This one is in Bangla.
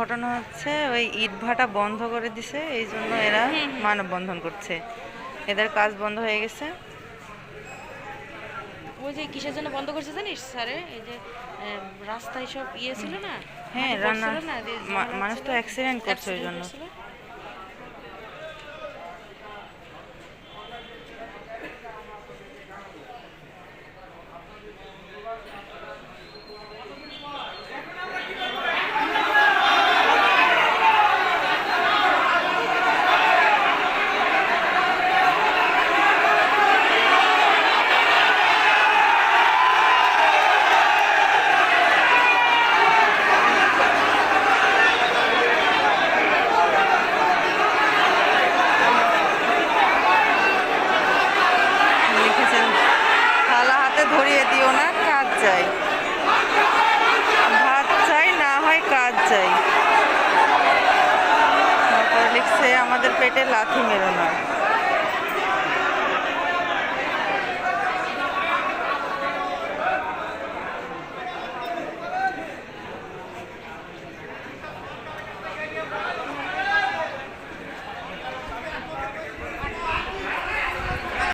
ঘটনা হচ্ছে ওই ইটভাটা বন্ধ করে দিছে, এই জন্য এরা মানববন্ধন করছে। এদের কাজ বন্ধ হয়ে গেছে। ওই যে কিসের জন্য বন্ধ করছে জানিস স্যারে? এই যে রাস্তায় সব ইয়ে ছিল না, হ্যাঁ, মাটি রান্না পড়ছিল না, যে ঝামেলা মানুষ হচ্ছিল, তো অ্যাক্সিডেন্ট করছে ওই অ্যাক্সিডেন্ট জন্য। হচ্ছিল। লিখেছেন, থালা হাতে ধরিয়ে দিও না, কাজ চাই, ভাত চাই, না হয় কাজ চাই। তারপর লিখছে, আমাদের পেটে লাথি মেরো না।